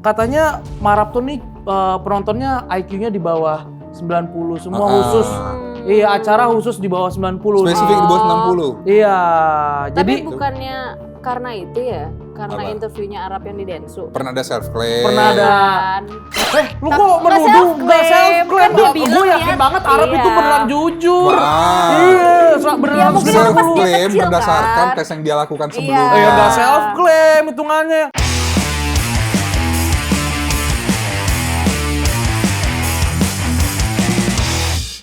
katanya Marab tuh nih penontonnya IQ-nya di bawah 90 semua khusus. Iya, acara khusus di bawah 90. Spesifik di bawah 60. Iya, Tapi jadi bukannya karena itu ya? Karena Apa? interviewnya Arab yang di Densu. Pernah ada self claim. pernah ada. Kan? Lu kok Nggak menuduh nggak self-claim. self-claim? Kan dia bilang Gue yakin ya, banget Arab itu iya. beneran jujur. Wah. Iya, beneran Ya, mungkin jujur. pas dia Self-claim kecil, berdasarkan kan? tes yang dia lakukan Iya. sebelumnya. Ya nggak self-claim hitungannya.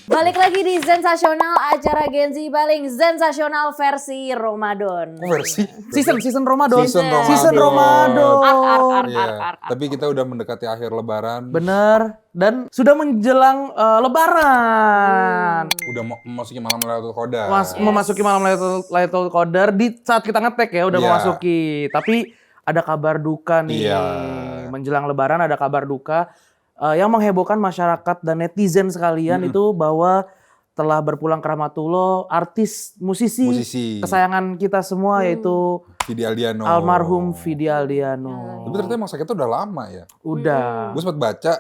Balik lagi di Sensasional, acara Gen Z paling sensasional versi Ramadan. Oh, versi? Season Ramadan. Season Ramadan. Ark. Iya. Tapi kita udah mendekati akhir lebaran. Bener. Dan sudah menjelang lebaran. Udah mau memasuki malam Lailatul Qadar. Memasuki malam Lailatul Qadar di saat kita ngetek ya udah Iya. memasuki. Tapi ada kabar duka nih. Iya. Menjelang lebaran ada kabar duka yang menghebohkan masyarakat dan netizen sekalian itu bahwa telah berpulang ke rahmatullah artis musisi kesayangan kita semua yaitu Vidi Aldiano. almarhum Vidi Aldiano. Tapi ternyata emang sakitnya udah lama ya. Udah. Gue sempat baca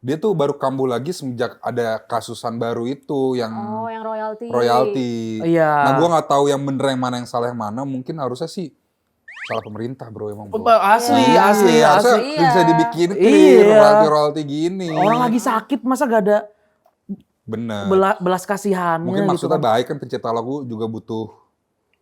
dia tuh baru kambuh lagi semenjak ada kasusan baru itu yang Oh, yang royalty. Iya. Nah, gue nggak tahu yang bener yang mana yang salah yang mana. Mungkin harusnya sih salah pemerintah bro emang bro. Asli. Harusnya bisa dibikin royalty gini. Orang lagi sakit masa gak ada Bener. belas kasihannya. Mungkin gitu maksudnya kan. baik kan pencipta lagu juga butuh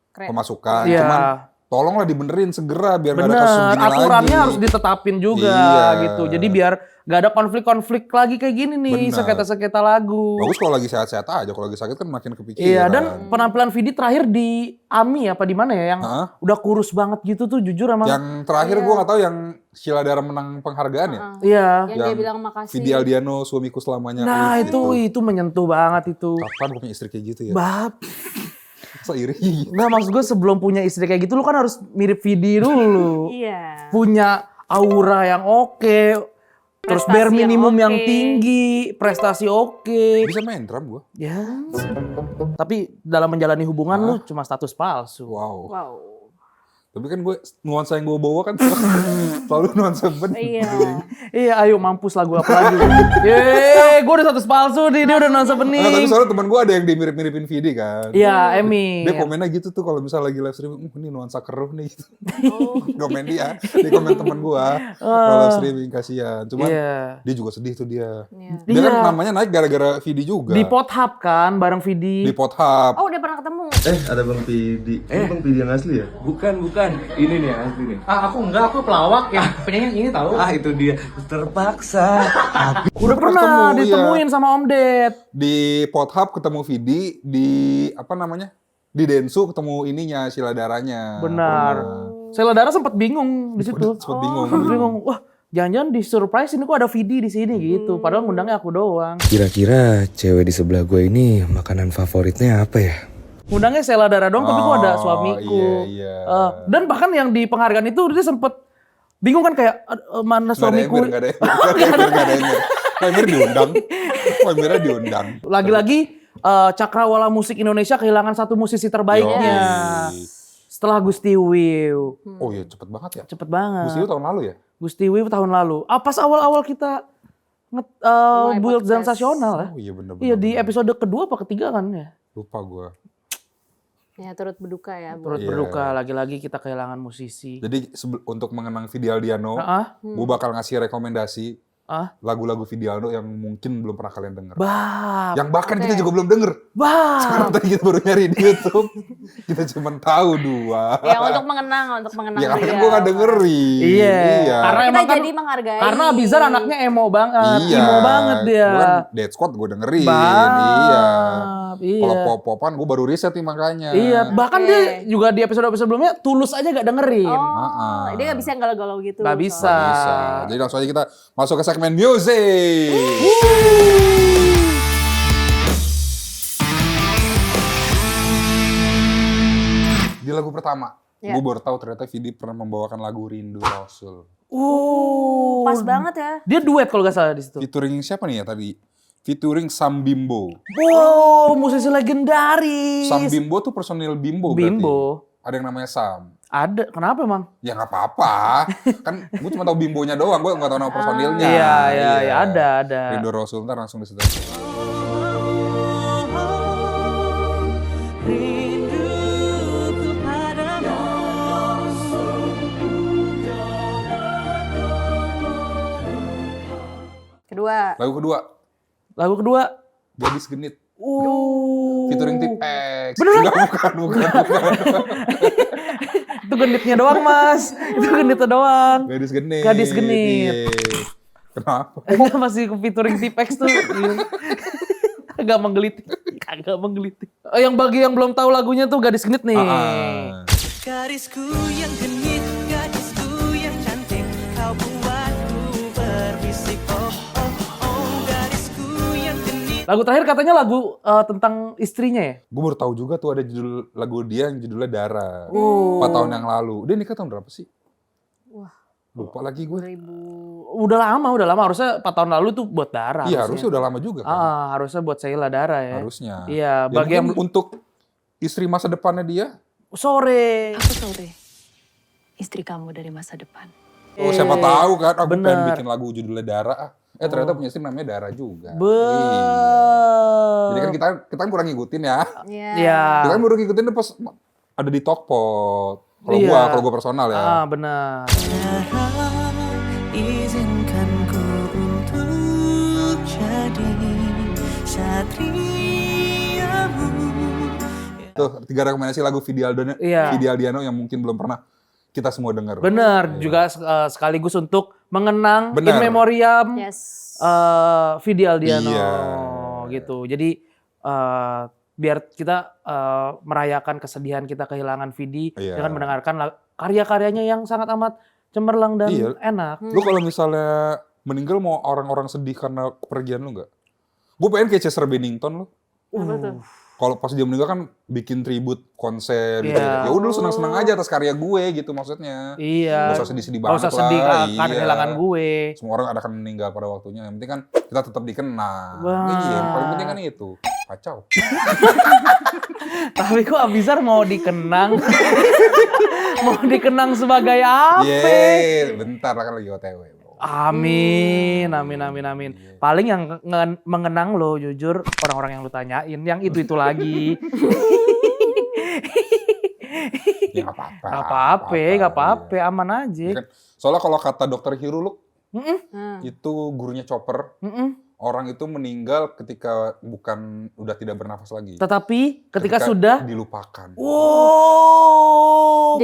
Keren. pemasukan. Iya. Cuman tolonglah dibenerin segera biar nggak ada Bener, kasus gini lagi. aturannya harus ditetapin juga Iya. gitu. Jadi biar gak ada konflik-konflik lagi kayak gini nih, Bener. sengketa-sengketa lagu. Bagus kalau lagi sehat-sehat aja. Kalau lagi sakit kan makin kepikiran. Iya, dan penampilan Vidi terakhir di AMI apa di mana ya yang Hah? udah kurus banget gitu tuh jujur emang. Yang terakhir gue nggak tahu yang Sheila Dara menang penghargaan ya. Iya. Yang dia bilang makasih. Vidi Aldiano suamiku selamanya. Nah, gitu. itu menyentuh banget itu. Kapan gue punya istri kayak gitu ya? Bab. So iri. Nggak, maksud gue sebelum punya istri kayak gitu lu kan harus mirip Vidi dulu. Iya. Punya aura yang oke. Terus Prestasi bare minimum yang oke. tinggi, prestasi oke. Bisa main drum gue. Ya. Tapi dalam menjalani hubungan lu cuma status palsu. Wow. Wow. Tapi kan gue nuansa yang gue bawa kan selalu nuansa bening. Iya. Iya, ayo mampus lagu apa lagi. Gue udah status palsu nih, dia udah nuansa Nah, tapi bening. soalnya teman gue ada yang dimirip-miripin Vidi kan. Iya, Emi. Dia komennya gitu tuh kalau misalnya lagi live streaming, ini nuansa keruh nih. Gitu. Oh. Komen dia, di komen teman gue kalau live streaming kasihan. Cuman Iya. dia juga sedih tuh dia. Iya. Dia kan Iya. namanya naik gara-gara Vidi juga. Di Pothub kan, bareng Vidi. Di Pothub. Oh, udah pernah ketemu. Ada Bang Pidi. Ini Bang Pidi yang asli ya? Bukan. Ini nih yang asli nih. Aku enggak, aku pelawak yang penyanyi ini tahu. Itu dia. Terpaksa. Udah pernah ketemu, ditemuin sama Om Ded. Di Pothub ketemu Vidi, di apa namanya? Di Densu ketemu ininya Sheila Daranya. Benar. Sheila Dara sempat bingung di situ. Sempet bingung. Sempat bingung. Wah, jangan-jangan di surprise ini kok ada Vidi di sini gitu. Padahal ngundangnya aku doang. Kira-kira cewek di sebelah gue ini makanan favoritnya apa ya? Ngundangnya Sheila Dara doang, tapi kok ada suamiku. Iya. Dan bahkan yang di penghargaan itu dia sempet bingung kan kayak mana suamiku. Nggak ada Emir. Kok Emir diundang? Kok Emirnya diundang? Lagi-lagi Cakrawala Musik Indonesia kehilangan satu musisi terbaiknya. Yoi. Setelah Gusti Wiw. Oh iya cepet banget ya. Cepet banget. Gusti tahun lalu ya? Gusti Wiw tahun lalu. Pas awal-awal kita build podcast. sensasional ya. Oh iya bener. Iya di episode kedua apa ketiga kan ya. Lupa gue. Ya, turut berduka ya. Bu. Turut Iya. berduka lagi-lagi kita kehilangan musisi. Jadi untuk mengenang Vidi Aldiano, gue bakal ngasih rekomendasi lagu-lagu Vidi Aldiano yang mungkin belum pernah kalian denger. Yang bahkan kita juga belum denger. Sekarang tadi kita baru nyari di YouTube. Kita cuma tahu 2. Ya, untuk mengenang Ya karena kan dia. gue gak dengerin. Iya. Karena Kita emang kan jadi menghargai. karena Abizar anaknya emo banget. Iya. Emo banget dia. Gue kan Dead Squad gue dengerin. Iya. Kalau pop-popan gue baru riset nih makanya. Iya, bahkan Oke. dia juga di episode-episode sebelumnya Tulus aja gak dengerin. Oh, dia gak bisa yang galau-galau gitu. Gak bisa. Nggak bisa. Jadi langsung aja kita masuk ke segmen music. Di lagu pertama, Ya. gue baru tahu ternyata Vidi pernah membawakan lagu Rindu Rasul. Pas banget ya. Dia duet kalau gak salah di situ. Featuring siapa nih ya tadi? Featuring Sam Bimbo. Wow, musisi legendaris. Sam Bimbo tuh personil Bimbo berarti. Bimbo. ada yang namanya Sam. Ada, kenapa emang? Ya nggak apa-apa. Kan gue cuma tahu bimbonya doang, gue nggak tahu nama personilnya. Iya, ada. Rindu Rasul, ntar langsung di situ. Lagu kedua, Gadis Genit. Featuring Tipex. Beneran? Bukan. Itu genitnya doang, Mas. Itu genitnya doang. Gadis Genit. Gadis Genit. Iya. Kenapa? Itu masih featuring Tipex tuh. Agak menggelitik. Yang bagi yang belum tahu lagunya tuh Gadis Genit nih. Gadisku yang genit, gadisku yang cantik, kau buatku berbisik. Gadisku yang genit. Lagu terakhir katanya lagu tentang istrinya ya? Gue baru tahu juga tuh ada judul lagu dia yang judulnya Dara. 4 tahun yang lalu. Dia nikah tahun berapa sih? Wah. Lupa lagi gue. 2000. Udah lama. Harusnya 4 tahun lalu tuh buat Dara. Iya, harusnya udah lama juga kan. Harusnya buat Sheila Dara ya. Harusnya. Iya, Ya, bagi yang mungkin untuk istri masa depannya dia. sore. Aku Sore, istri kamu dari masa depan. Oh, siapa tahu kan aku bener. pengen bikin lagu judulnya Dara. Ternyata punya istri namanya Dara juga. Iya. Jadi kan kita kan kurang ngikutin ya. Iya. Kita kan baru ngikutin pas ada di Tokpot. Kalau Iya. gua personal ya. Benar. Izinkan ku untuk jadi satriamu. Tuh 3 rekomendasi lagu Vidi Aldiano yang mungkin belum pernah kita semua dengar. Benar, juga sekaligus untuk mengenang in memoriam Vidi Aldiano gitu. Jadi biar kita merayakan kesedihan kita kehilangan Vidi dengan mendengarkan karya-karyanya yang sangat amat cemerlang dan enak. Lu kalau misalnya meninggal mau orang-orang sedih karena kepergian lu nggak? Gue pengen kayak Chester Bennington lu. Apa tuh? Kalau pas dia meninggal kan bikin tribute konser gitu. Ya udah lu senang-senang aja atas karya gue gitu maksudnya. Iya. Gak usah sedih-sedih banget lah. Gak usah sedih karena kehilangan gue. Semua orang akan meninggal pada waktunya. Yang penting kan kita tetap dikenang. Iya, yang paling penting kan itu. Kacau. Tapi kok Abizar mau dikenang? Mau dikenang sebagai apa? Bentar kan lagi OTW. Amin. Paling yang mengenang lo jujur orang-orang yang lo tanyain, yang itu lagi. Ya nggak apa-apa, aman aja. Ya kan? Soalnya kalau kata dokter Hiruluk, itu gurunya Chopper, orang itu meninggal ketika udah tidak bernafas lagi. Tetapi ketika sudah dilupakan.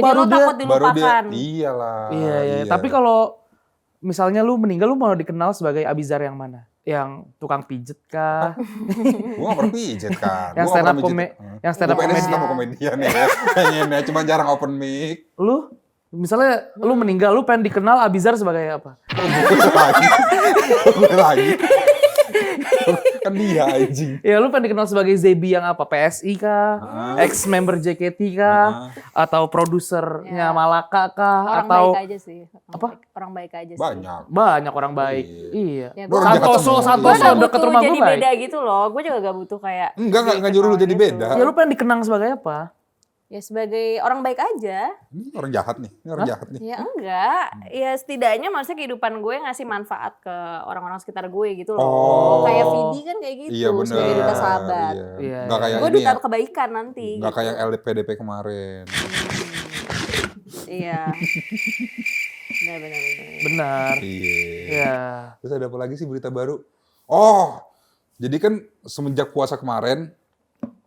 Jadi lo takut dilupakan. Iyalah. Iya. Tapi kalau misalnya lu meninggal, lu mau dikenal sebagai Abizar yang mana? Yang tukang pijet kah? Gua gak pernah pijet kan. Yang stand up komedian ya. Pengennya cuma jarang open mic. Lu misalnya lu meninggal, lu pengen dikenal Abizar sebagai apa? Gue lagi. Kan dia anjing. Ya lu pengen dikenal sebagai Zebi yang apa? PSI kah? Ex-member JKT kah? Atau produsernya Malaka kah? Orang atau baik aja sih. Orang baik aja sih. Banyak orang baik. Iya. Ya, Santoso deket rumah gue jadi baik. beda gitu loh. Gue juga gak butuh kayak. Enggak nyuruh lu jadi beda. Ya lu pengen dikenang sebagai apa? Ya sebagai orang baik aja. Ini orang jahat nih. Ya enggak. Ya setidaknya maksudnya kehidupan gue ngasih manfaat ke orang-orang sekitar gue gitu loh. Kayak Vidi kan kayak gitu. Iya bener. Sebagai duta sahabat. Iya. Nggak kayak Gue ini duta ya. kebaikan nanti. Nggak gitu. kayak LPDP kemarin. Iya. Benar. Iya. Terus ada apa lagi sih berita baru? Oh, jadi kan semenjak puasa kemarin,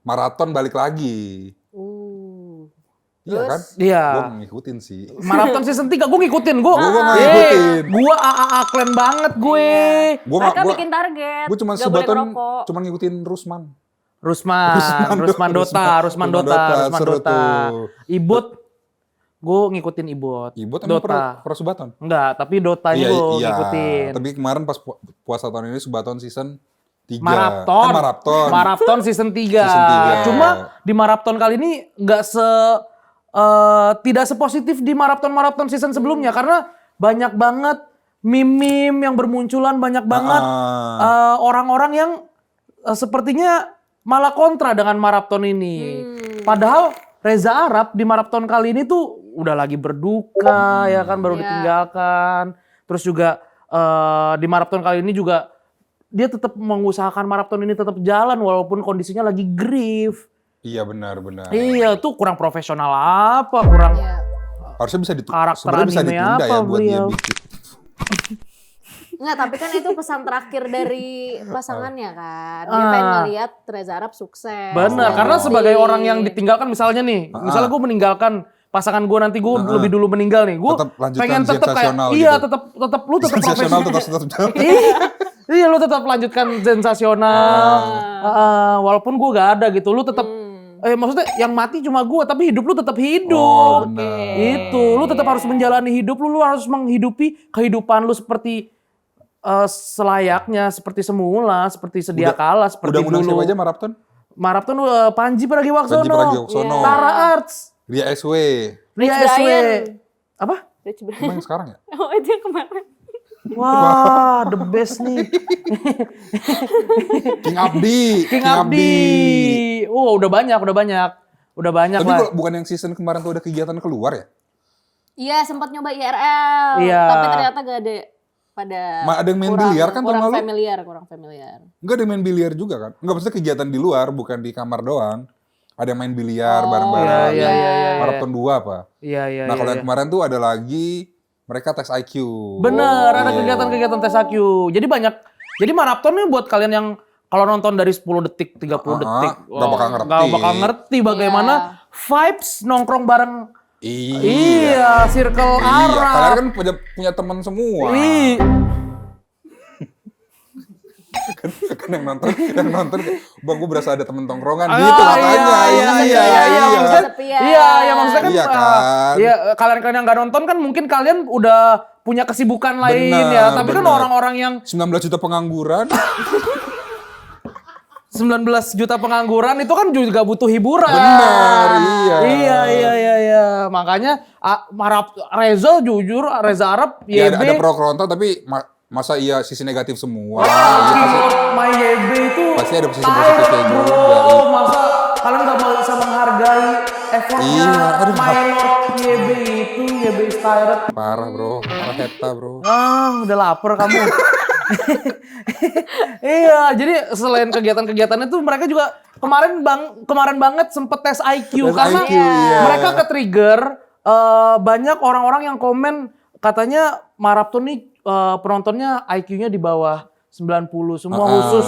maraton balik lagi. Iya kan? Iya. Gue ngikutin sih. Maraton season 3 gue ngikutin. Gue ngikutin. Gue AAA clan banget gue. Mereka bikin target. Gue cuma sebaton ngikutin Rusman Dota. Ibot. Gue ngikutin Ibot. Ibot emang pernah Subaton? Enggak, tapi Dotanya gue ngikutin. Tapi kemarin pas puasa tahun ini Subaton season 3. Maraton season 3. Cuma di maraton kali ini nggak tidak sepositif di maraton season sebelumnya karena banyak banget meme yang bermunculan, banyak banget orang-orang yang sepertinya malah kontra dengan maraton ini. Padahal Reza Arab di maraton kali ini tuh udah lagi berduka ya kan, baru ditinggalkan. Terus juga di maraton kali ini juga dia tetap mengusahakan maraton ini tetap jalan walaupun kondisinya lagi grief. Iya benar. Iya tuh kurang profesional apa, kurang harusnya bisa karakter sebenarnya bisa anime ditunda apa ya buat dia beliau. bikin. Enggak, tapi kan itu pesan terakhir dari pasangannya kan. Dia pengen ngeliat Reza Arab sukses. Bener, karena sebagai orang yang ditinggalkan misalnya nih, misalnya gue meninggalkan pasangan gue nanti gue lebih dulu meninggal nih, gue pengen tetap kayak iya gitu. tetap lu tetap sensasional profesional. tetap Iya lu tetap lanjutkan sensasional. Walaupun gue gak ada gitu, lu tetap maksudnya yang mati cuma gue, tapi hidup lu tetap hidup. Itu, lu tetap harus menjalani hidup lu harus menghidupi kehidupan lu seperti selayaknya, seperti semula, seperti sedia kala, seperti udah dulu. Siapa aja maraton? Maraton Panji Pragiwaksono, Tara Arts, Ria SW. Ria SW. Apa? Rich Brian. Emang yang sekarang ya? Oh itu yang kemarin. Wah, the best nih. King Abdi. King Abdi. Oh, udah banyak Tapi lah. kalau bukan yang season kemarin tuh ada kegiatan keluar ya? Iya, sempat nyoba IRL. Iya. Tapi ternyata gak ada Ada yang main biliar kan tahun lalu? Kurang familiar. Enggak, ada yang main biliar juga kan? Enggak, maksudnya kegiatan di luar, bukan di kamar doang. Ada yang main biliar bareng-bareng. Iya. Maraton 2 apa? Iya. Nah, kalau yang kemarin tuh ada lagi mereka tes IQ. Bener, ada kegiatan-kegiatan tes IQ. Jadi maraton nih buat kalian yang kalau nonton dari 10 detik, 30 detik. Nggak bakal ngerti. Nggak bakal ngerti bagaimana vibes nongkrong bareng. Iya, circle Arab. Arab. Kalian kan punya teman semua. Kan yang nonton kayak, bang gue berasa ada temen tongkrongan gitu katanya. Iya, maksudnya kan. Iya kan. Iya, kalian yang nggak nonton kan mungkin kalian udah punya kesibukan lain ya. Tapi kan orang-orang yang 19 juta pengangguran. 19 juta pengangguran itu kan juga butuh hiburan. Benar, iya. Iya. Makanya Reza Arab, Ya YB. ada pro kontra tapi masa iya sisi negatif semua. My YB itu pasti ada sisi positifnya juga. Masa kalian nggak mau bisa menghargai effortnya My Lord YB itu, YB Inspired. Parah bro, parah heta bro. Udah lapar kamu. Iya, jadi selain kegiatan-kegiatan itu mereka juga kemarin banget sempet tes IQ karena mereka ke-trigger banyak orang-orang yang komen katanya maraton nih penontonnya IQ-nya di bawah 90 semua khusus.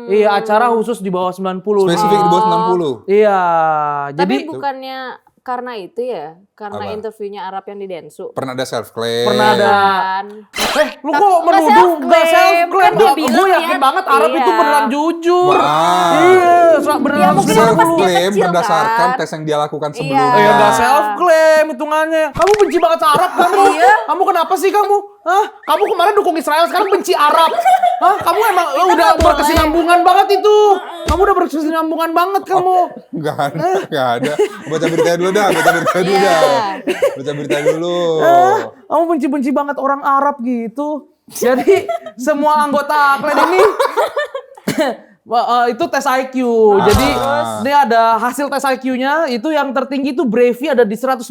Iya, acara khusus di bawah 90. Spesifik di bawah 90. Iya, Tapi jadi bukannya karena itu ya, karena interviewnya Arab yang di Densu. Pernah ada self claim. pernah ada. Lu kok Nggak menuduh nggak self-claim? Kan dia bilang Gue yakin ya, banget Arab itu beneran jujur. Iya, beneran mungkin self pas dia claim kecil, berdasarkan kan? tes yang dia lakukan sebelumnya. Ya nggak self claim hitungannya. Kamu benci banget sama Arab kamu? Iya. Kamu kenapa sih kamu? Hah? Kamu kemarin dukung Israel, sekarang benci Arab. Hah? Kamu emang udah berkesinambungan banget itu. Kamu udah berkesinambungan banget kamu. Enggak ada. Baca berita dulu dah, Baca berita dulu. Kamu benci-benci banget orang Arab gitu. Jadi semua anggota klan ini itu tes IQ. Jadi ini ada hasil tes IQ-nya, itu yang tertinggi itu Brevi ada di 112.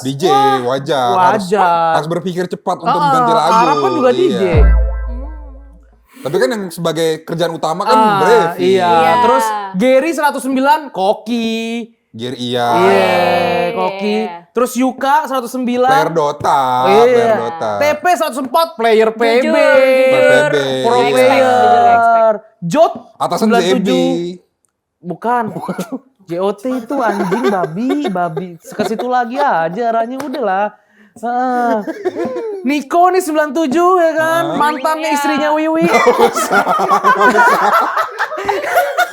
DJ wajar. Harus berpikir cepat untuk mengganti lagu. Arab kan juga DJ. Tapi kan yang sebagai kerjaan utama kan Brevi. Iya. Terus Gary 109 koki. Iya. Koki. Terus Yuka 109 Player Dota. TP 104 player PB. PB. Pro player. Jot Atasan 97. JB. Bukan. JOT itu anjing babi. Ke situ lagi aja arahnya udahlah. Niko nih 97 ya kan, mantannya istrinya Wiwi.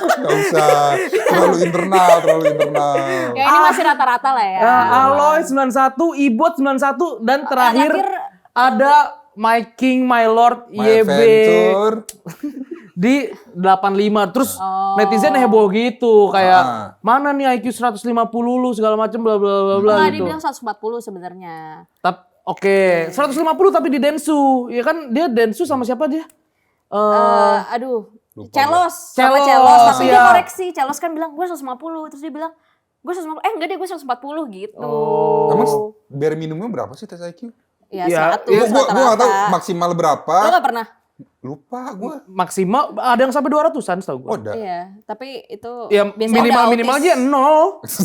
Gak usah, terlalu internal. Ya ini masih rata-rata lah ya. Aloy 91, Ibot 91 dan terakhir ada My King, My Lord, YB di 85. Terus netizen heboh gitu kayak mana nih IQ 150 lu segala macam bla bla bla bla Dia gitu. bilang 140 sebenarnya. Oke, 150 tapi di Densu. Ya kan dia Densu sama siapa dia? Aduh, Lupa Celos. Celos, Tapi dia iya. koreksi. Celos kan bilang gue 150. Terus dia bilang Gue 150, enggak deh gue 140 gitu. Emang bare minimumnya berapa sih tes IQ? Ya, Ya, 100 Gue rata-rata. gak tahu maksimal berapa. Lo gak pernah? Lupa gue. Maksimal ada yang sampai 200-an setahu gue. Oh, udah. Iya, tapi itu Ya biasanya minimal udah aja autis.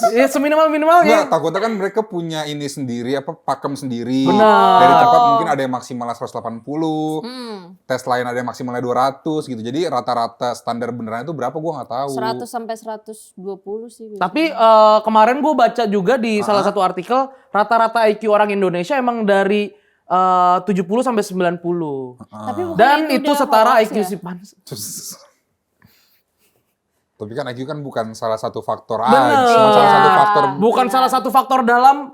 0. Ya seminimal minimalnya. Enggak, takutnya kan mereka punya ini sendiri, pakem sendiri. Benar. Dari tempat mungkin ada yang maksimalnya 180. Hmm, Tes lain ada yang maksimalnya 200 gitu. Jadi rata-rata standar beneran itu berapa gue nggak tahu. 100 sampai 120 sih. biasanya. Tapi kemarin gue baca juga di salah satu artikel rata-rata IQ orang Indonesia emang dari 70 sampai 90. Tapi bukan Dan itu udah setara hoax IQ ya? si Pans. Tapi kan IQ kan bukan salah satu faktor Bener. aja. Cuma salah satu faktor. Bukan salah satu faktor dalam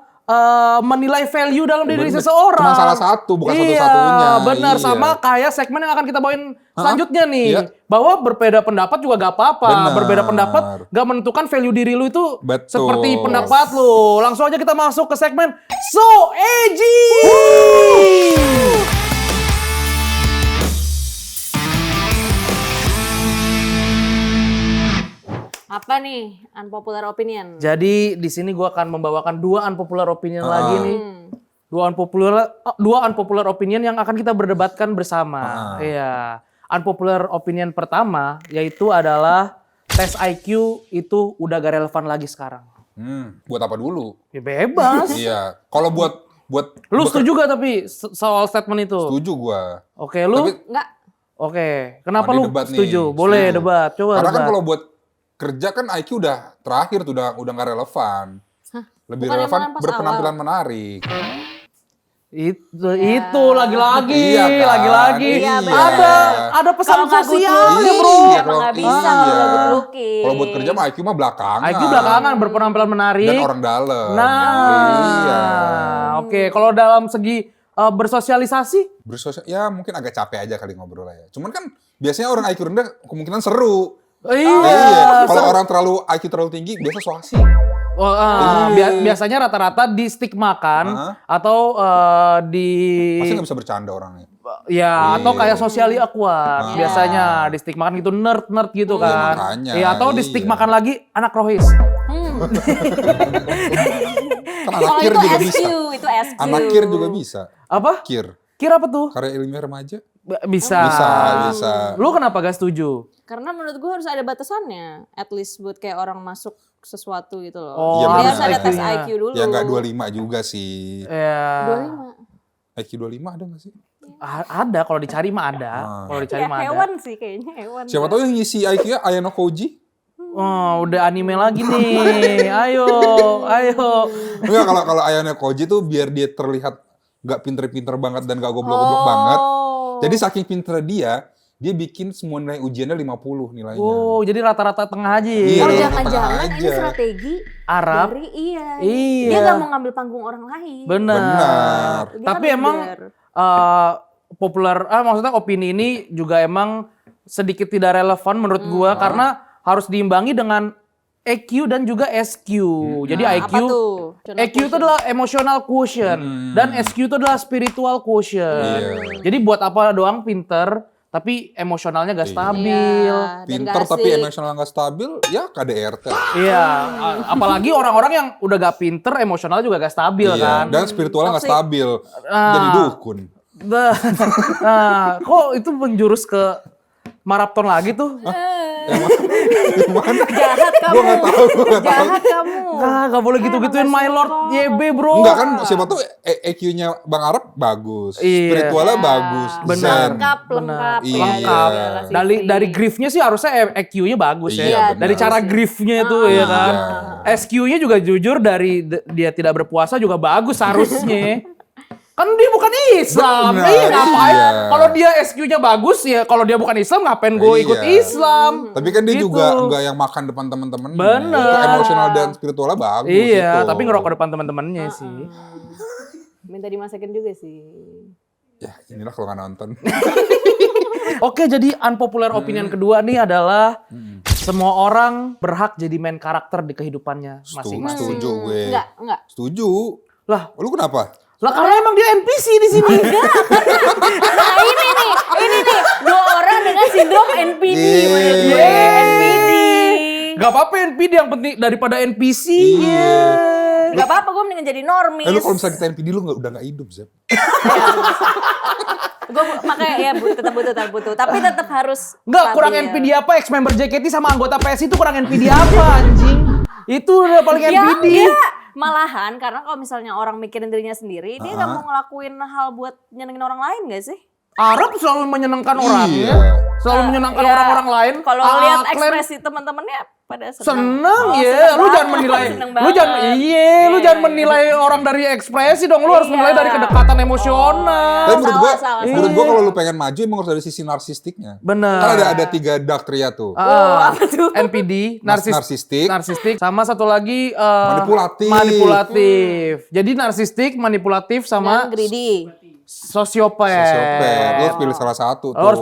menilai value dalam diri Bener. seseorang. Cuma salah satu, bukan Iya, satu-satunya. benar. Iya. Sama kayak segmen yang akan kita bawain selanjutnya nih. Iya. Bahwa berbeda pendapat juga gak apa-apa. Benar. Berbeda pendapat gak menentukan value diri lu itu Betul. seperti pendapat lu. Langsung aja kita masuk ke segmen So Eji. Apa nih unpopular opinion? Jadi di sini gua akan membawakan dua unpopular opinion lagi nih. Dua unpopular opinion yang akan kita berdebatkan bersama. Iya. Unpopular opinion pertama yaitu adalah tes IQ itu udah gak relevan lagi sekarang. Buat apa dulu? Ya bebas. Iya. Kalau buat Lu setuju gak tapi soal statement itu? setuju gua. Oke, lu? Tapi- Enggak. Oke, kenapa Nah, lu debat nih. setuju? Boleh Setuju. debat, coba Karena kan debat. kalau buat kerja kan IQ udah terakhir tuh udah nggak relevan. Lebih Bukan yang relevan mana pas berpenampilan menarik. Itu lagi-lagi, Iya kan? lagi-lagi. Iya, Ada pesan Kalau nggak sosial good ya, looking, Bro. emang nggak bisa kalau nggak good looking. Kalau buat kerja mah IQ mah belakangan. IQ belakangan berpenampilan menarik. Dan orang dalam. Nah, Iya. Oke. Kalau dalam segi bersosialisasi, Ya mungkin agak capek aja kali ngobrol ya. Cuman kan biasanya orang IQ rendah kemungkinan seru. iya. Kalau orang IQ terlalu tinggi biasa so asik. Biasanya rata-rata distigmakan atau Pasti nggak bisa bercanda orangnya. ya atau Iya. kayak socially awkward biasanya distigmakan gitu nerd gitu kan. makanya, Iya, atau iya. distigmakan lagi anak rohis. Kan anak Kalau kir itu juga SQ, bisa. itu SQ. Anak kir juga bisa. Apa? Kir. Kira apa tuh? Karya ilmiah remaja. Bisa. Bisa. Lu kenapa gak setuju? Karena menurut gue harus ada batasannya. At least buat kayak orang masuk sesuatu gitu loh. Oh, Iya, Dia harus ada IQ-nya. tes IQ dulu. Ya nggak 25 juga sih. Ya. 25. IQ 25 ada nggak sih? Ada, kalau dicari mah ada. Kalau dicari Ya mah ada. hewan sih kayaknya hewan. Siapa tahu yang ngisi IQ-nya Ayano Koji? Oh, udah anime lagi nih. Ayo. Enggak, kalau Ayano Koji tuh biar dia terlihat nggak pinter-pinter banget dan nggak goblok-goblok banget. Jadi saking pinter dia bikin semua nilai ujiannya 50 nilainya. Oh, jadi rata-rata tengah aja ya? Iya, Oh rata-rata jangan-jangan ini aja. strategi Arab. dari iya. Iya. Dia gak mau ngambil panggung orang lain. Benar. Benar. Dia Tapi kan emang leader. maksudnya opini ini juga emang sedikit tidak relevan menurut gua karena harus diimbangi dengan EQ dan juga SQ. Jadi Nah, IQ, apa tuh? Contoh EQ itu adalah emotional quotient dan SQ itu adalah spiritual quotient. Iya. Jadi buat apa doang pinter tapi emosionalnya gak stabil. Iya, dan Pinter gak tapi asik. emosional nggak stabil, ya KDRT. Iya, apalagi orang-orang yang udah gak pinter, emosional juga gak stabil kan. Dan spiritualnya nggak Toxic. stabil. Ah. Jadi dukun. Nah, kok itu menjurus ke maraton lagi tuh? Jahat kamu. Gua nggak tahu. Jahat kamu. Ah, gak boleh gitu-gituin my lord YB bro. Enggak kan, siapa tuh EQ-nya Bang Arab bagus. Iya. Spiritualnya bagus. Benar. Zen. Lengkap. Iya. Lengkap. Iya. Dari griefnya sih harusnya EQ-nya bagus Iya, ya. benar. Dari cara griefnya itu ya kan. SQ-nya juga jujur dari dia tidak berpuasa juga bagus harusnya. Kan dia bukan Islam. Benar, Iya ngapain? iya. Kalau dia SQ-nya bagus ya, kalau dia bukan Islam ngapain gue ikut Iya. Islam? Tapi kan dia Gitu. juga enggak yang makan depan teman-teman. Bener. Itu emosional dan spiritualnya bagus. Iya, itu. tapi ngerokok depan teman-temannya sih. Minta dimasakin juga sih. Ya, inilah kalau nggak nonton. Oke, jadi unpopular opinion kedua nih adalah semua orang berhak jadi main karakter di kehidupannya masing-masing. Setuju gue. Enggak. Setuju. Lah, Lu kenapa? lah karena emang dia NPC di sini. Nah ini nih, dua orang dengan sindrom NPD. Yeay. menurut gue. NPD. Gak apa-apa NPD yang penting daripada NPC. Iya. Gak apa-apa, gue mendingan jadi normis. Lu kalau misalnya kita NPD lu udah gak hidup, Zep. Gue makanya ya tetap butuh. Tapi tetap harus Enggak, kurang NPD apa? Ex-member JKT sama anggota PSI itu kurang NPD apa anjing? Itu udah paling NPD. Ya enggak. Malahan karena kalau misalnya orang mikirin dirinya sendiri, dia gak mau ngelakuin hal buat nyenengin orang lain gak sih? Arab selalu menyenangkan orangnya. Selalu menyenangkan Ya, orang-orang lain. Kalau lihat Aklen ekspresi teman-temannya pada seneng Oh, ya, seneng lu jangan banget, menilai, seneng lu banget. jangan, lu jangan menilai orang dari ekspresi dong, lu harus Iya. menilai dari kedekatan emosional. Tapi menurut gua, salah. menurut gua kalau lu pengen maju emang harus dari sisi narsistiknya. Bener. Kan ada 3 dark tria tuh. apa tuh? NPD, Narsistik. sama satu lagi Manipulatif. manipulatif. Jadi narsistik, manipulatif, sama Dan greedy. sosiopat. Sosiopat. Lu harus pilih salah satu tuh. Lo harus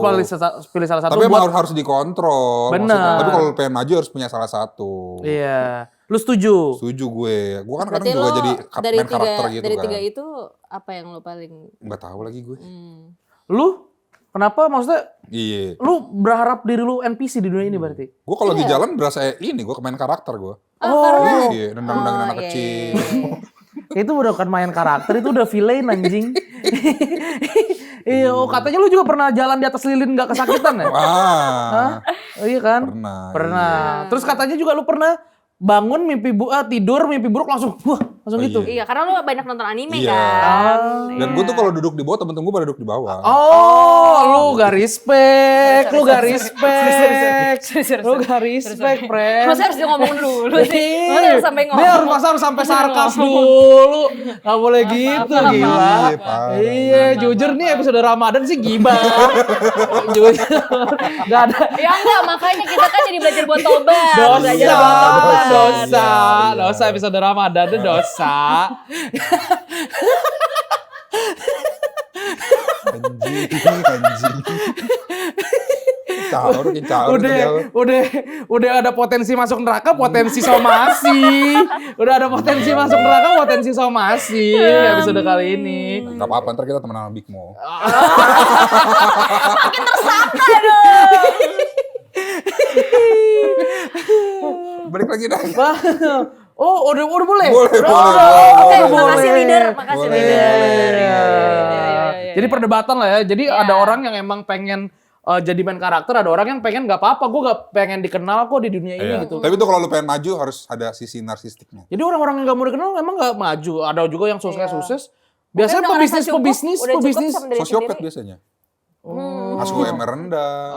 pilih salah satu. Tapi emang buat- harus dikontrol. Bener. Maksudnya. Tapi kalau lu pengen maju harus punya salah satu. Iya. Lu setuju? Setuju gue. Gue kan Berarti kadang juga lo jadi dari main karakter gitu dari kan. 3 itu apa yang lo paling Nggak tahu lagi gue. Lu kenapa maksudnya Iya. lu berharap diri lu NPC di dunia ini berarti? Gue kalau lagi jalan berasa ini gue main karakter gue. karena Iya, nendang-nendangin anak iya, kecil. Itu udah bukan main karakter, itu udah villain anjing. Iya, katanya lu juga pernah jalan di atas lilin gak kesakitan ya? Wah. Oh, iya kan? Pernah. Terus katanya juga lu pernah bangun tidur mimpi buruk langsung langsung gitu. Iya, karena lo banyak nonton anime Iya. kan. Dan gue tuh kalau duduk di bawah temen-temen gue pada duduk di bawah. Oh, lu gak respect, lu gak respect, lu gak respect, friend. Masa harus dia ngomong dulu sih? Masa harus sampai ngomong? Dia harus sampai sarkas dulu. Gak boleh gitu, gila. Iya, jujur nih episode Ramadan sih gibah. Jujur. Gak ada. Ya enggak, makanya kita kan jadi belajar buat tobat. Belajar Dosa, buat tobat. dosa episode Ramadan itu dosa. Anjing. Caur. Udah ada potensi masuk neraka, potensi somasi. Udah ada potensi masuk neraka, potensi somasi episode kali ini. Gak apa-apa, ntar kita temenan sama Big Mo. Makin tersangka dong. Balik lagi dah. Oh, udah boleh. Boleh. Oke, Boleh. makasih leader, makasih Boleh. leader. Iya. Iya. Jadi perdebatan lah ya. Jadi Iya. ada orang yang emang pengen jadi main karakter, ada orang yang pengen nggak apa-apa, gue nggak pengen dikenal kok di dunia ini Iya. gitu. Tapi tuh kalau lu pengen maju harus ada sisi narsistiknya. Jadi orang-orang yang nggak mau dikenal memang nggak maju. Ada juga yang sukses-sukses. Biasanya Mungkin udah ngerasa pebisnis. cukup sama diri Sosiopat sendiri. biasanya. Masuk UMR rendah.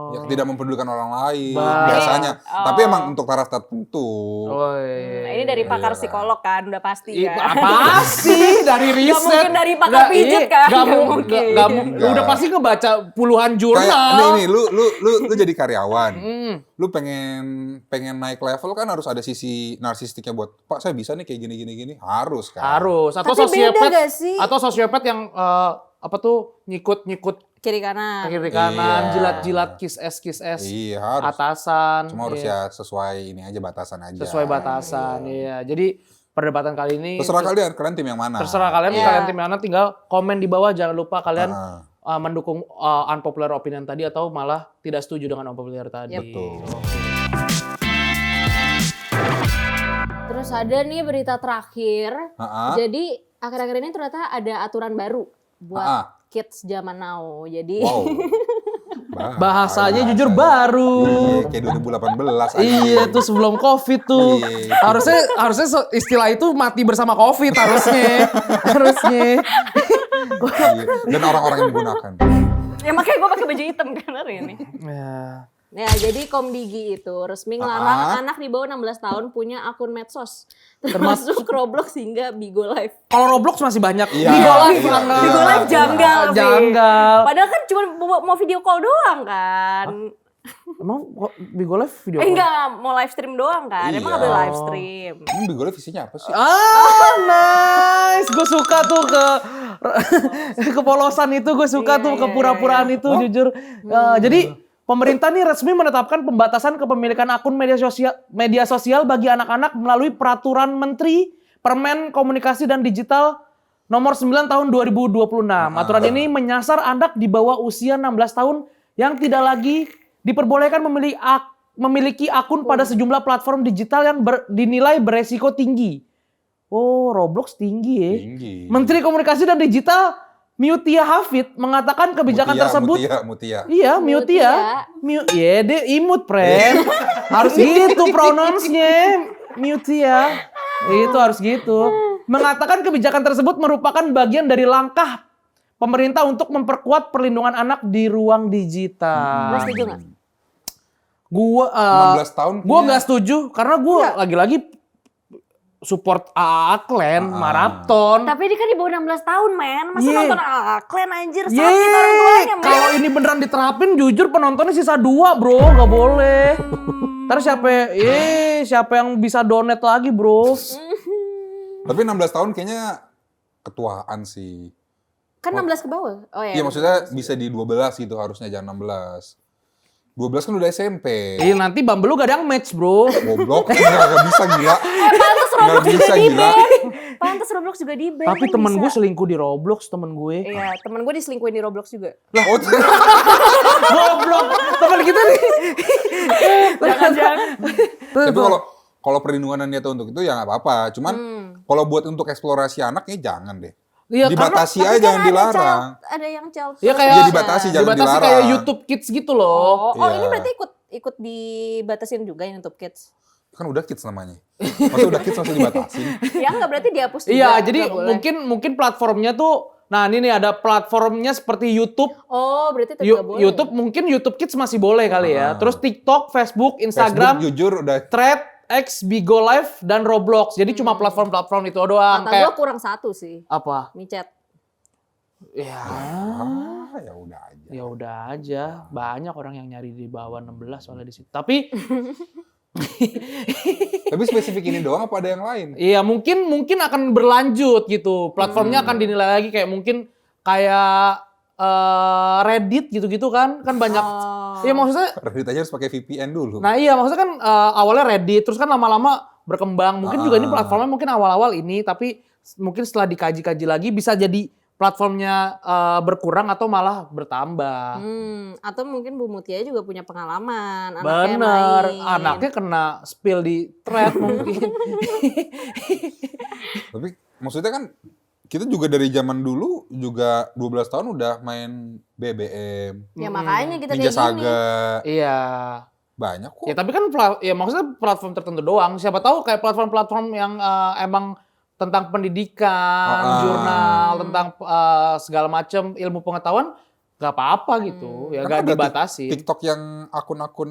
Ya, tidak mempedulikan orang lain biasanya. Tapi emang untuk taraf tertentu. Ini dari pakar psikolog kan, udah pasti kan. Apa sih dari riset? Gak mungkin dari pakar pijet kan? Gak Gak mungkin. mungkin. Udah pasti ngebaca puluhan jurnal. Kayak nih, lu jadi karyawan. Lu pengen naik level kan harus ada sisi narsistiknya buat, Pak saya bisa nih kayak gini. Harus kan? Harus. Atau Tapi beda sosiopat. gak sih? Atau sosiopat yang apa tuh nyikut Kiri kanan. kiri kanan, Iya. jilat kiss S. Iya harus. Atasan. Cuma harus iya. ya sesuai ini aja, batasan aja. Sesuai batasan, iya. Jadi perdebatan kali ini Terserah kalian tim yang mana? terserah kalian, Iya. kalian tim mana, tinggal komen di bawah. Jangan lupa kalian Ah. mendukung unpopular opinion tadi atau malah tidak setuju dengan unpopular tadi. Betul. Terus ada nih berita terakhir. Ah. Jadi akhir-akhir ini ternyata ada aturan baru buat kids zaman now. Jadi Wow. Bahasanya jujur baru. Iya, kayak 2018 aja. Iya tuh sebelum COVID tuh. Iya. Harusnya istilah itu mati bersama COVID harusnya. Harusnya. Iya. Dan orang-orang yang menggunakan. ya makanya gue pakai baju hitam kan hari ini. Ya. Ya, jadi Komdigi itu resmi ngelarang anak di bawah 16 tahun punya akun medsos. Termasuk Roblox hingga Bigo Live. Kalau Roblox masih banyak. Iya, Bigo Live iya, enggak. Bigo Live janggal sih. Janggal. Padahal kan cuma mau video call doang kan. Emang Bigo Live video call? Enggak, mau live stream doang kan. Emang Iya. nggak boleh live stream. Bigo Live isinya apa sih? Nice. Gue suka tuh kepolosan itu, gue suka tuh kepura-puraan itu jujur. Jadi pemerintah nih resmi menetapkan pembatasan kepemilikan akun media sosial bagi anak-anak melalui Peraturan Menteri Permen Komunikasi dan Digital Nomor 9 Tahun 2026. Aturan ini menyasar anak di bawah usia 16 tahun yang tidak lagi diperbolehkan memiliki akun pada sejumlah platform digital yang dinilai beresiko tinggi. Oh, Roblox tinggi ya. Tinggi. Menteri Komunikasi dan Digital Mutia Hafid mengatakan kebijakan tersebut. Mutia. Iya, Mutia. Iya, dia imut, Pren. Harus gitu pronounce-nya. Mutia. Itu harus gitu. Mengatakan kebijakan tersebut merupakan bagian dari langkah pemerintah untuk memperkuat perlindungan anak di ruang digital. Lo setuju nggak? Gua 16 tahun. Gua nggak setuju karena gua lagi-lagi support Aklen maraton. Tapi dia kan di bawah 16 tahun, men. Masa Yeah. nonton Aklen anjir, sakit orang tuanya, men. Kalau ini beneran diterapin, jujur penontonnya sisa 2, bro. Nggak boleh. Ntar siapa yang bisa donate lagi, bro? Tapi 16 tahun kayaknya ketuaan sih. Kan 16 ke bawah. Oh Iya, maksudnya bisa di 12 gitu harusnya, jangan 16. 12 kan udah SMP. Iya, nanti Bumble lu gak ada yang match, bro. Goblok, nggak bisa gila. Pantes Nggak Roblox juga bisa di gila. ban. Pantes Roblox juga di ban. Tapi kan temen bisa. gue selingkuh di Roblox, temen gue. Iya, temen gue diselingkuhin di Roblox juga. Oh, Goblok, temen kita nih. Jangan-jangan. tapi kalau perlindungan niatnya untuk itu ya nggak apa-apa. Cuman kalau buat untuk eksplorasi anak ya jangan deh. Iya, Dibatasi Tapi aja, jangan kan dilarang. ada yang child Iya, free. kayak Ya dibatasi, jangan dibatasi dilarang. kayak YouTube Kids gitu loh. Oh, Iya. ini berarti ikut dibatasin juga yang YouTube Kids. Kan udah kids namanya. Masa udah kids langsung dibatasin? Ya enggak berarti dihapus juga. Iya, jadi nggak boleh. mungkin platformnya tuh, nah ini nih ada platformnya seperti YouTube. Oh, berarti tetap nggak boleh. YouTube mungkin YouTube Kids masih boleh kali ya. Terus TikTok, Facebook, Instagram, Facebook jujur udah Thread, X, Bigo Live, dan Roblox. Jadi cuma platform-platform itu doang. Kata gue kurang satu sih. Apa? Micet. Ya, ya udah aja. ya udah aja. Banyak orang yang nyari di bawah 16 soalnya di situ. Tapi Tapi spesifik ini doang apa ada yang lain? iya mungkin akan berlanjut gitu. Platformnya akan dinilai lagi kayak mungkin kayak Reddit gitu-gitu kan banyak. Iya maksudnya. Reddit aja harus pakai VPN dulu. Nah iya maksudnya kan awalnya Reddit terus kan lama-lama berkembang. Mungkin juga ini platformnya mungkin awal-awal ini tapi mungkin setelah dikaji-kaji lagi bisa jadi platformnya berkurang atau malah bertambah. Atau mungkin Bu Mutia juga punya pengalaman. Anaknya Bener, main. anaknya kena spill di thread mungkin. Tapi maksudnya kan kita juga dari zaman dulu juga 12 tahun udah main BBM. Ya makanya kita Ninja kayak gini. Saga. Iya. Banyak kok. Ya tapi kan ya maksudnya platform tertentu doang. Siapa tahu kayak platform-platform yang emang tentang pendidikan, jurnal, tentang segala macam ilmu pengetahuan nggak apa-apa gitu. Ya Kan nggak ada dibatasi. TikTok yang akun-akun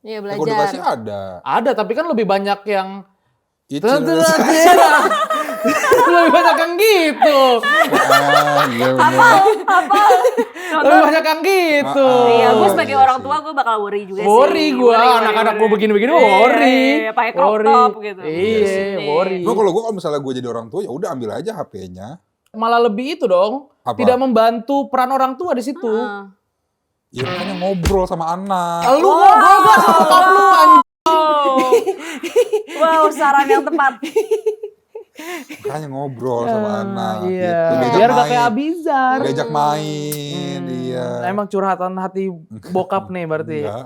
Iya edukasi belajar. ada. Ada tapi kan lebih banyak yang Itu lebih banyak yang gitu. iya bener. Lebih banyak yang gitu. Iya, gue sebagai orang tua gue bakal worry juga sih. Worry gue, anak-anak gue begini-begini worry. Iya, pakai crop top gitu. Iya, worry. Cuma kalau misalnya gue jadi orang tua ya udah ambil aja HP-nya. Malah lebih itu dong. Apa? Tidak membantu peran orang tua di situ. Ya makanya ngobrol sama anak. Lu ngobrol gak sama bokap lu anjing. Wow, saran yang tepat. Makanya ngobrol sama anak Iya. gitu. Diajak Biar gak main. kayak Abizar. Diajak main, iya. Emang curhatan hati bokap nih berarti. Enggak.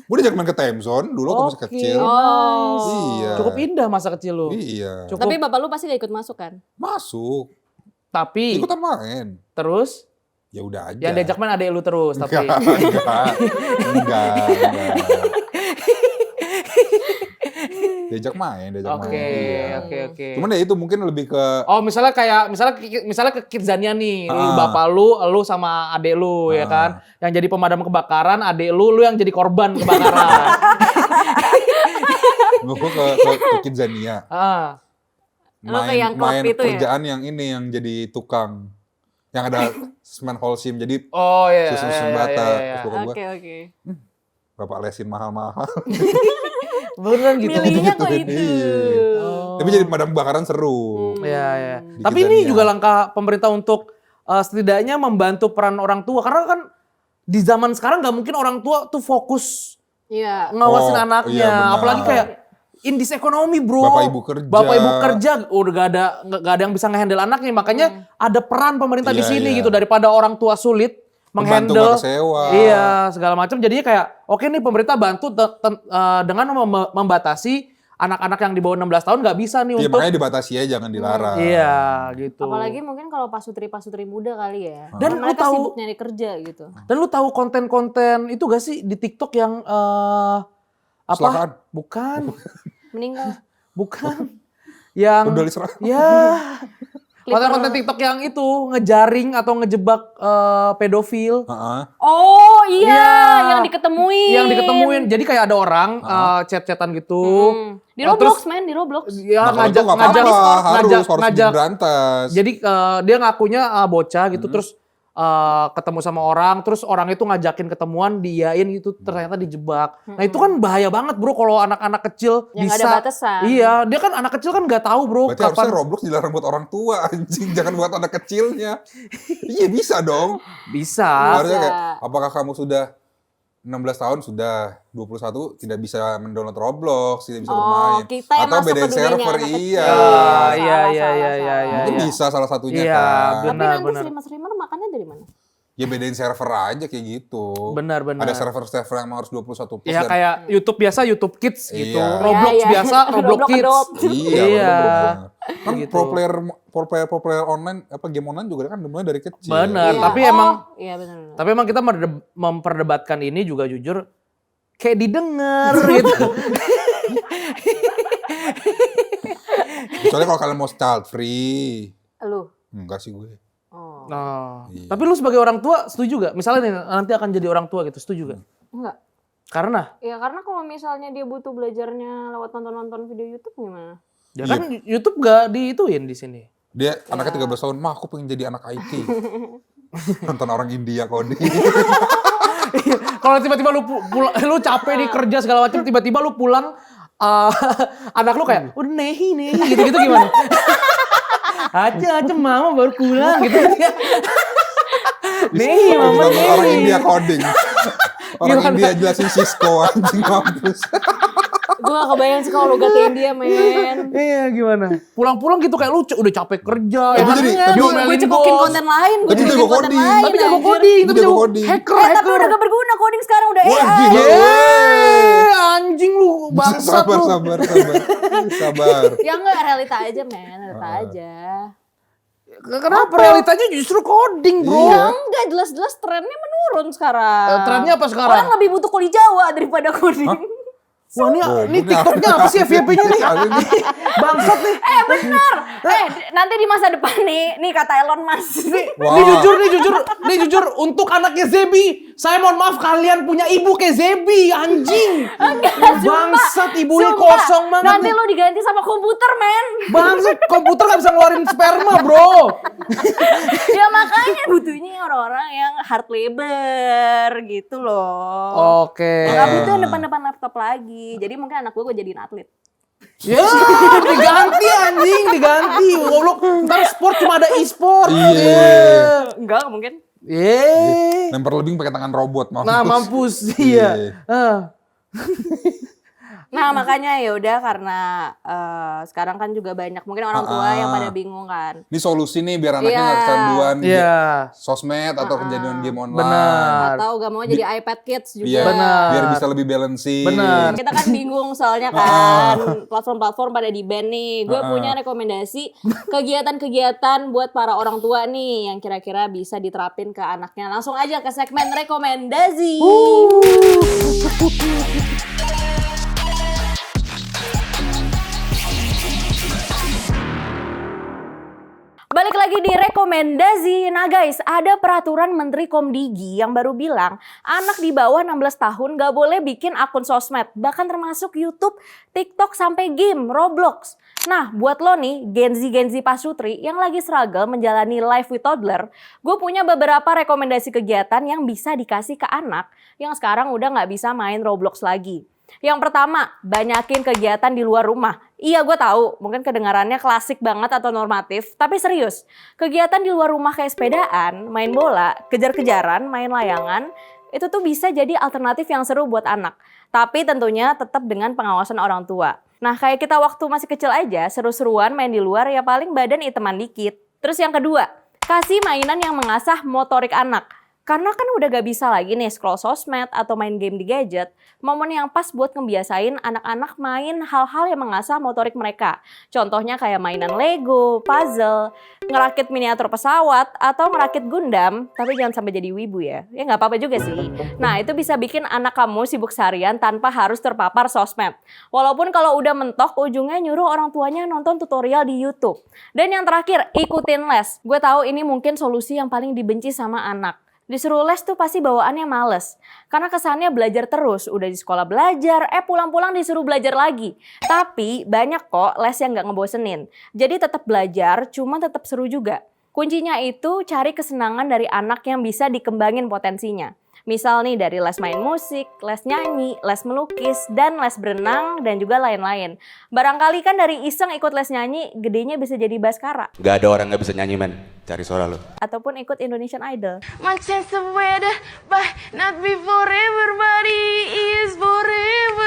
Gue diajak main ke time zone dulu waktu masih kecil. Nice. Iya. Cukup indah masa kecil lu. Iya. Cukup. Tapi bapak lu pasti gak ikut masuk kan? Masuk. Tapi Ikutan main. terus Ya udah aja. yang diajak main adek lu terus tapi. Enggak. Diajak main. Oke. Cuman ya itu mungkin lebih ke Oh, misalnya ke Kidzania nih, bapak lu sama adek lu ya kan, yang jadi pemadam kebakaran, adek lu yang jadi korban kebakaran. gue ke Kidzania. Lu kayak yang klub main itu ya? kerjaan yang ini yang jadi tukang. Yang ada semen Holcim jadi Oh iya. susun bata. Terus bokap gua, Oke. bapak lesin mahal-mahal. Beneran gitu. Milihnya kok itu. Iya. Tapi jadi pemadam kebakaran seru. Iya, iya. Di Tapi ini Kidzania. juga langkah pemerintah untuk setidaknya membantu peran orang tua karena kan di zaman sekarang nggak mungkin orang tua tuh fokus Iya. ngawasin Oh, anaknya, iya, benar. apalagi kayak indis ekonomi bro. Bapak ibu kerja. Udah gak ada yang bisa ngehandle anaknya, makanya ada peran pemerintah di Iya, sini iya. gitu daripada orang tua sulit. Pembantu nggak kesewa. Iya, segala macam. Jadinya kayak oke nih pemerintah bantu dengan membatasi anak-anak yang di bawah 16 tahun nggak bisa nih Iya, untuk. makanya dibatasi ya, jangan dilarang. Iya, gitu. Apalagi mungkin kalau pasutri-pasutri muda kali ya. Dan mereka lu tahu- sibuk nyari kerja gitu. Dan lu tahu konten-konten itu gak sih di TikTok yang apa? Kecelakaan. Bukan, Meninggal. bukan. Yang Udah diserah. ya konten-konten TikTok yang itu ngejaring atau ngejebak pedofil. Heeh. Oh iya, Iya. yang diketemuin. Yang diketemuin. Jadi kayak ada orang chat-chatan gitu. Di Terus- Roblox men, di Roblox. Ya Nah, kalau itu nggak apa-apa, harus diberantas. Jadi dia ngakunya bocah gitu terus ketemu sama orang, terus orang itu ngajakin ketemuan, diain gitu, ternyata dijebak. Nah itu kan bahaya banget bro kalau anak-anak kecil Yang nggak bisa. ada batasan. Iya, dia kan anak kecil kan nggak tahu bro Berarti harusnya Roblox dilarang buat orang tua, anjing. Jangan buat anak kecilnya. Iya bisa dong. bisa. Harusnya kayak, apakah kamu sudah 16 tahun, sudah 21, tidak bisa mendownload Roblox, tidak bisa bermain. Kita yang atau masuk bedain ke dunianya server, anak kecil. iya. Iya. Mungkin bisa salah satunya Iya, kan. Tapi benar, nanti benar. streamer-streamer makannya dari mana? Ya bedain server aja kayak gitu. Benar. Ada server-server yang harus 21 plus. Ya dan- kayak YouTube biasa YouTube Kids gitu. Iya. Roblox Iya, iya. biasa Roblox Roblox Kids. Adopt. Iya, Iya. bener-bener. Kan Gitu. pro player online, apa game online juga kan dimulai dari kecil. Benar, Iya. tapi emang Iya benar. Tapi emang kita memperdebatkan ini juga jujur kayak didengar gitu. Kecuali kalau kalian mau child free. Lu. Enggak sih gue. Oh. Nah, Iya. tapi lu sebagai orang tua setuju gak? Misalnya nih nanti akan jadi orang tua gitu, setuju gak? Enggak. Karena Ya karena kalau misalnya dia butuh belajarnya lewat nonton-nonton video YouTube gimana? ya kan YouTube gak diituin di sini. Dia anaknya 13 tahun, mah aku pengen jadi anak IT. Nonton orang India coding. Kalau tiba-tiba lu capek di kerja segala macam, tiba-tiba lu pulang anak lu kayak udah nehi gitu-gitu gimana? aja mama baru pulang gitu. Nehi mama Nonton orang nehi. India coding. Orang Gimana? India jelasin Cisco anjing mampus. Gue gak kebayang sih kalau lo gatain dia men. Iya gimana? Pulang-pulang gitu kayak lu udah capek kerja. Tapi jadi- tapi- Gue cekokin konten lain, gue Tapi cekokin jago konten coding. lain. Tapi jago anjir. coding, tapi Jago jago coding. hacker. Tapi udah gak berguna coding sekarang udah Wah, AI. gila. Anjing lu bangsat lu. Sabar. Ya enggak, realita aja men, realita aja. Kenapa realitanya justru coding, Bro? Iya. Enggak, jelas-jelas trennya menurun sekarang. Trennya apa sekarang? Orang lebih butuh kuli Jawa daripada coding. Wah, ini Goblok. TikToknya apa sih FYP-nya nih? Bangsat nih. Bener. Nanti di masa depan nih kata Elon Musk. Wah. Nih jujur untuk anaknya Zebi, saya mohon maaf kalian punya ibu kayak Zebi, anjing. Bangsat ibunya Sumpah, kosong banget. Nanti nih. lo diganti sama komputer, men. Bangsat, komputer gak bisa ngeluarin sperma, Bro. Ya makanya butuhnya orang-orang yang hard labor gitu loh. Oke. Gak butuh yang depan-depan laptop lagi. Jadi mungkin anak gue jadiin atlet. Ya, diganti anjing, diganti. Goblok, ntar sport cuma ada e-sport. Iya. Enggak mungkin. Yeay. Lempar lebing pakai tangan robot mampus. Nah, mampus. Iya. Nah makanya ya udah karena sekarang kan juga banyak mungkin orang tua yang pada bingung kan. Ini solusi nih biar anaknya Iya. nggak kecanduan Iya. sosmed atau kejadian game online. Benar. Atau gak mau jadi iPad Kids juga. Iya. Benar. Biar bisa lebih balancing. Benar. Kita kan bingung soalnya kan platform-platform pada di ban nih. Gue punya rekomendasi kegiatan-kegiatan buat para orang tua nih yang kira-kira bisa diterapin ke anaknya. Langsung aja ke segmen rekomendasi. Balik lagi di rekomendasi. Nah guys, ada peraturan Menteri Komdigi yang baru bilang anak di bawah 16 tahun gak boleh bikin akun sosmed. Bahkan termasuk YouTube, TikTok, sampai game, Roblox. Nah buat lo nih, Gen Z pasutri yang lagi struggle menjalani life with toddler, gue punya beberapa rekomendasi kegiatan yang bisa dikasih ke anak yang sekarang udah gak bisa main Roblox lagi. Yang pertama, banyakin kegiatan di luar rumah. Iya gue tahu, mungkin kedengarannya klasik banget atau normatif, tapi serius. Kegiatan di luar rumah kayak sepedaan, main bola, kejar-kejaran, main layangan, itu tuh bisa jadi alternatif yang seru buat anak. Tapi tentunya tetap dengan pengawasan orang tua. Nah kayak kita waktu masih kecil aja, seru-seruan main di luar ya paling badan iteman dikit. Terus yang kedua, kasih mainan yang mengasah motorik anak. Karena kan udah gak bisa lagi nih scroll sosmed atau main game di gadget, momen yang pas buat ngebiasain anak-anak main hal-hal yang mengasah motorik mereka. Contohnya kayak mainan Lego, puzzle, ngerakit miniatur pesawat, atau ngerakit Gundam, tapi jangan sampai jadi wibu ya. Ya nggak apa-apa juga sih. Nah, itu bisa bikin anak kamu sibuk seharian tanpa harus terpapar sosmed. Walaupun kalau udah mentok, ujungnya nyuruh orang tuanya nonton tutorial di YouTube. Dan yang terakhir, ikutin les. Gue tahu ini mungkin solusi yang paling dibenci sama anak. Disuruh les tuh pasti bawaannya males. Karena kesannya belajar terus, udah di sekolah belajar, pulang-pulang disuruh belajar lagi. Tapi banyak kok les yang gak ngebosenin. Jadi tetap belajar, cuma tetap seru juga. Kuncinya itu cari kesenangan dari anak yang bisa dikembangin potensinya. Misal nih dari les main musik, les nyanyi, les melukis, dan les berenang, dan juga lain-lain. Barangkali kan dari iseng ikut les nyanyi, gedenya bisa jadi Baskara. Gak ada orang gak bisa nyanyi men, cari suara lo. Ataupun ikut Indonesian Idol.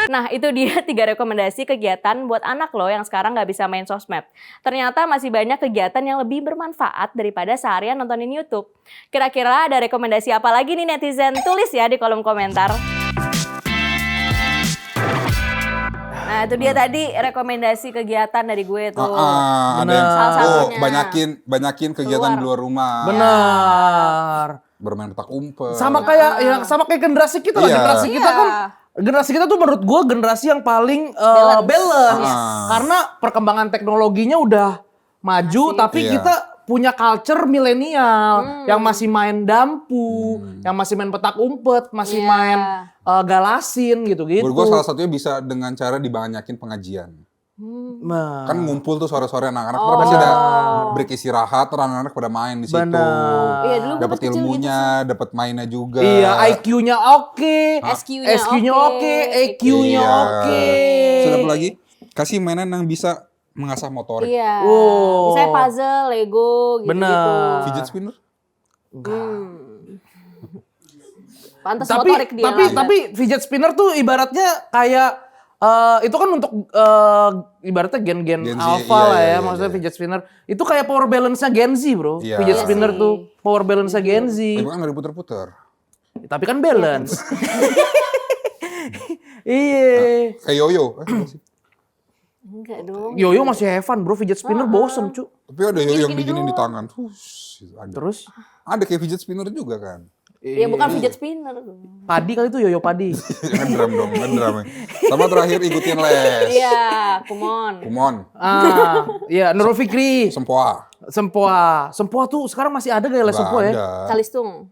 Nah itu dia 3 rekomendasi kegiatan buat anak lo yang sekarang gak bisa main sosmed. Ternyata masih banyak kegiatan yang lebih bermanfaat daripada seharian nontonin YouTube. Kira-kira ada rekomendasi apa lagi nih netizen? Tulis ya di kolom komentar. Nah itu dia tadi rekomendasi kegiatan dari gue tuh. Ada yang banyakin kegiatan di luar rumah. Benar. Bermain petak umpet. Sama kayak generasi kita lah. Generasi kita tuh menurut gue generasi yang paling balance. Karena perkembangan teknologinya udah maju, tapi kita punya culture milenial yang masih main dampu, yang masih main petak umpet, masih main galasin gitu-gitu. Menurut gue salah satunya bisa dengan cara dibanyakin pengajian. Kan ngumpul tuh sore-sore anak-anak pasti ada break istirahat, anak-anak pada main di situ. Dapat ilmunya, dapat mainnya juga. Iya, IQ-nya oke, SQ-nya oke, EQ-nya oke. Sudah apa lagi? Kasih mainan yang bisa mengasah motorik. Iya. Misalnya puzzle, Lego gitu. Bener. Fidget spinner? Pantes motorik dia. Tapi fidget spinner tuh ibaratnya kayak itu kan untuk ibaratnya gen alpha lah ya, maksudnya fidget spinner. Itu kayak power balance-nya Gen Z, bro. Fidget spinner tuh power balance-nya Gen Z. Tapi kan nggak diputer-puter. Tapi kan balance. Iya. Kayak yoyo. Enggak dong. Yoyo masih have fun, bro. Fidget spinner bosen, cu. Tapi ada yoyo yang diginin di tangan. Terus? Ada kayak fidget spinner juga kan. Ya bukan fidget spinner. Padi kali itu yoyo padi. Ngedram dong, ngedram. Sama terakhir ikutin les. Iya, kumon. Iya, Nurul Fikri. Sempoa Tuh sekarang masih ada gak les sempoa ya? Calistung.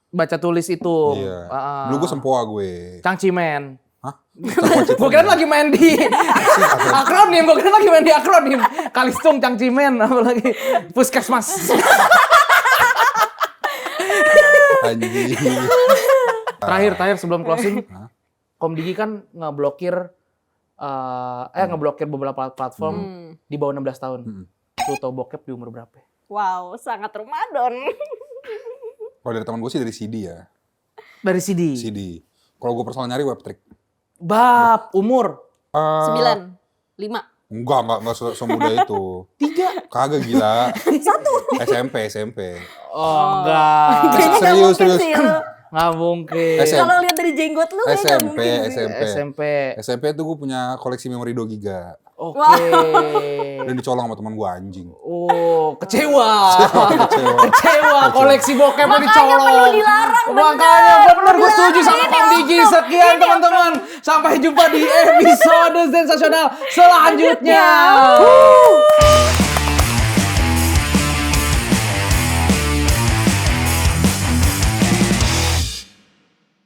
Baca tulis itu. Iya. Dulu gue sempoa gue. Cangcimen. Hah? Gue kira lagi main di akronim, Kalistung, Cangcimen, apalagi Puskesmas. Anjing. Terakhir sebelum closing, Komdigi kan ngeblokir beberapa platform di bawah 16 tahun. Lu tau bokep di umur berapa? Wow, sangat Ramadan. Kalau dari teman gue sih dari CD ya. Dari CD. Kalau gue personal nyari webtrick. Bab umur 9, 5. Enggak semuda itu. 3. Kagak gila. 1. SMP. Oh, enggak. Serius. Nggak mungkin. Kalau lihat dari jenggot lu kayaknya nggak mungkin sih. SMP tuh gue punya koleksi memori 2 giga. Oke. Dan dicolong sama teman gue anjing. Oh, kecewa. Koleksi bokepnya dicolong. Makanya perlu dilarang. Makanya bener gue setuju sama Komdigi. Sekian teman-teman. Sampai jumpa di episode sensasional selanjutnya.